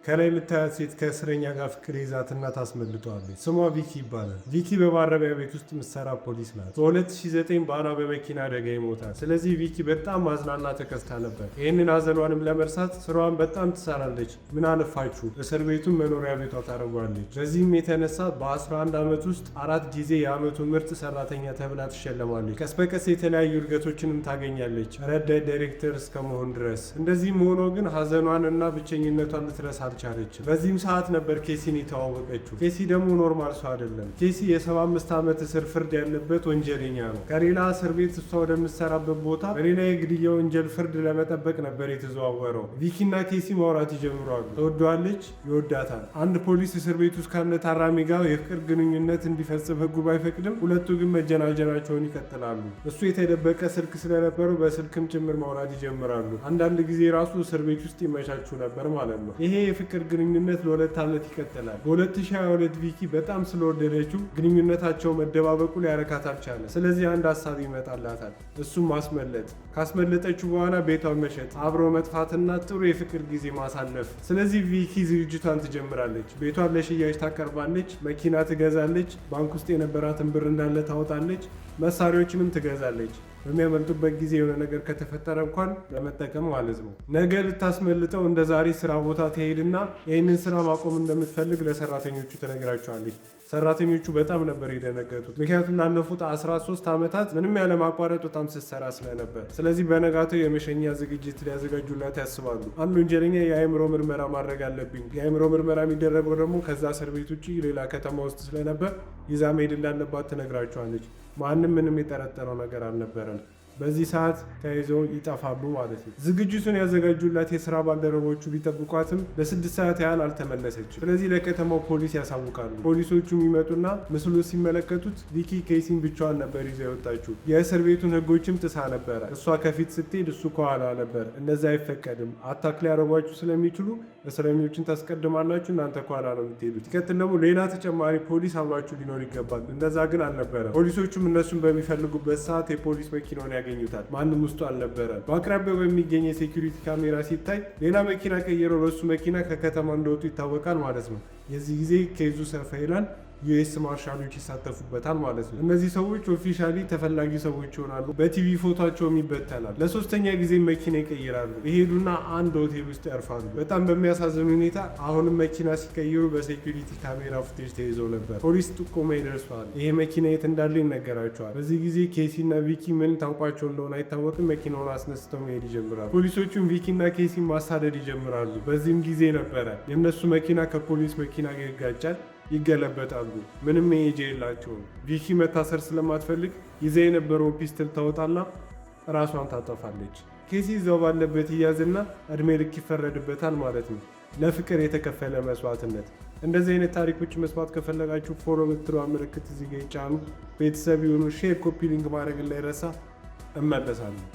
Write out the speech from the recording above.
ከላይ የምታያት ሴት ከእስረኛ ጋር ፍቅር ይዛትና ታስመልጠዋለች። ስሟ ቪኪ ይባላል። ቪኪ በማረሚያ ቤት ውስጥ የምትሰራ ፖሊስ ናት። በ2009 ባሏ በመኪና አደጋ ይሞታል። ስለዚህ ቪኪ በጣም ማዝናና ተከስታ ነበር። ይህንን ሀዘኗንም ለመርሳት ስራዋን በጣም ትሰራለች። ምን አለፋችሁ እስር ቤቱን መኖሪያ ቤቷ ታደርጓለች። በዚህም የተነሳ በ11 ዓመት ውስጥ 4 ጊዜ የዓመቱ ምርጥ ሰራተኛ ተብላ ትሸለማለች። ቀስ በቀስ የተለያዩ እድገቶችንም ታገኛለች፣ ረዳት ዳይሬክተር እስከመሆን ድረስ። እንደዚህም ሆኖ ግን ሀዘኗን እና ብቸኝነቷን ልትረሳ አልቻለችም። በዚህም ሰዓት ነበር ኬሲን የተዋወቀችው። ኬሲ ደግሞ ኖርማል ሰው አይደለም። ኬሲ የ75 ዓመት እስር ፍርድ ያለበት ወንጀለኛ ነው። ከሌላ እስር ቤት እሷ ወደምትሰራበት ቦታ በሌላ የግድያ ወንጀል ፍርድ ለመጠበቅ ነበር የተዘዋወረው። ቪኪና ኬሲ ማውራት ይጀምራሉ። ተወደዋለች፣ ይወዳታል። አንድ ፖሊስ እስር ቤት ውስጥ ካለ ታራሚ ጋር የፍቅር ግንኙነት እንዲፈጽም ህጉ ባይፈቅድም ሁለቱ ግን መጀናጀናቸውን ይቀጥላሉ። እሱ የተደበቀ ስልክ ስለነበረው በስልክም ጭምር ማውራት ይጀምራሉ። አንዳንድ ጊዜ ራሱ እስር ቤት ውስጥ ይመቻቹ ነበር ማለት ነው። ይሄ የፍቅር ግንኙነት ለ2 ዓመት ይቀጥላል። በ2022 ቪኪ በጣም ስለወደደችው ግንኙነታቸው መደባበቁ ሊያረካት አልቻለም። ስለዚህ አንድ ሀሳብ ይመጣላታል፣ እሱም ማስመለጥ። ካስመለጠችው በኋላ ቤቷን መሸጥ፣ አብሮ መጥፋትና ጥሩ የፍቅር ጊዜ ማሳለፍ። ስለዚህ ቪኪ ዝግጅቷን ትጀምራለች። ቤቷን ለሽያጭ ታቀርባለች፣ መኪና ትገዛለች፣ ባንክ ውስጥ የነበራትን ብር እንዳለ ታወጣለች፣ መሳሪያዎችንም ትገዛለች። በሚያመልጡበት ጊዜ የሆነ ነገር ከተፈጠረ እንኳን ለመጠቀም ማለት ነው። ነገ ልታስመልጠው እንደ ዛሬ ስራ ቦታ ትሄድና ይህንን ስራ ማቆም እንደምትፈልግ ለሰራተኞቹ ትነግራቸዋለች። ሰራተኞቹ በጣም ነበር የደነገጡት፣ ምክንያቱም ላለፉት 13 ዓመታት ምንም ያለማቋረጥ በጣም ስትሰራ ስለነበር። ስለዚህ በነጋታው የመሸኛ ዝግጅት ሊያዘጋጁላት ያስባሉ። አንድ ወንጀለኛ የአእምሮ ምርመራ ማድረግ አለብኝ፣ የአእምሮ ምርመራ የሚደረገው ደግሞ ከዛ እስር ቤት ውጭ ሌላ ከተማ ውስጥ ስለነበር ይዛ መሄድ እንዳለባት ትነግራቸዋለች። ማንም ምንም የጠረጠረው ነገር አልነበረም። በዚህ ሰዓት ተይዘው ይጠፋሉ ማለት ነው። ዝግጅቱን ያዘጋጁላት የስራ ባልደረቦቹ ቢጠብቋትም ለ6 ሰዓት ያህል አልተመለሰችም። ስለዚህ ለከተማው ፖሊስ ያሳውቃሉ። ፖሊሶቹ የሚመጡና ምስሉ ሲመለከቱት ቪኪ ኬሲን ብቻዋን ነበር ይዛ የወጣችው። የእስር ቤቱን ህጎችም ጥሳ ነበረ። እሷ ከፊት ስትሄድ እሱ ከኋላ ነበር። እነዚህ አይፈቀድም፣ አታክ ሊያደርጓችሁ ስለሚችሉ እስረኞችን ታስቀድማላችሁ፣ እናንተ ከኋላ ነው የምትሄዱት። ሲቀጥል ደግሞ ሌላ ተጨማሪ ፖሊስ አብሯችሁ ሊኖር ይገባል። እንደዛ ግን አልነበረም። ፖሊሶቹም እነሱን በሚፈልጉበት ሰዓት የፖሊስ መኪናውን ያገኙታል። ማንም ውስጡ አልነበረም። በአቅራቢያው በሚገኝ የሴኩሪቲ ካሜራ ሲታይ ሌላ መኪና ቀይረው በሱ መኪና ከከተማ እንደወጡ ይታወቃል ማለት ነው። የዚህ ጊዜ ኬዙ ሰፋ ይላል። ዩኤስ ማርሻሎች ይሳተፉበታል ማለት ነው። እነዚህ ሰዎች ኦፊሻሊ ተፈላጊ ሰዎች ይሆናሉ። በቲቪ ፎቶቸውም ይበተናል። ለሶስተኛ ጊዜ መኪና ይቀይራሉ። ይሄዱና አንድ ሆቴል ውስጥ ያርፋሉ። በጣም በሚያሳዝን ሁኔታ አሁንም መኪና ሲቀይሩ በሴኩሪቲ ካሜራ ፉቴጅ ተይዘው ነበር። ፖሊስ ጥቆማ ይደርሰዋል። ይሄ መኪና የት እንዳለ ይነገራቸዋል። በዚህ ጊዜ ኬሲና ቪኪ ምን ታውቋቸው እንደሆነ አይታወቅም። መኪናውን አስነስተው መሄድ ይጀምራሉ። ፖሊሶቹም ቪኪና ኬሲን ማሳደድ ይጀምራሉ። በዚህም ጊዜ ነበረ የእነሱ መኪና ከፖሊስ መኪና ጋር ይጋጫል። ይገለበጣሉ። ምንም መሄጃ የላቸውም። ቪኪ መታሰር ስለማትፈልግ ይዛ የነበረውን ፒስትል ታወጣና ራሷን ታጠፋለች። ኬሲ እዛው ባለበት ይያዝና እድሜ ልክ ይፈረድበታል ማለት ነው። ለፍቅር የተከፈለ መስዋዕትነት። እንደዚህ አይነት ታሪኮች መስማት ከፈለጋችሁ ፎሎ ምትለዋ ምልክት እዚህ ጋ ይጫኑ። ቤተሰብ የሆኑ ሼር፣ ኮፒ ሊንክ ማድረግ እንዳይረሳ። እመለሳለሁ።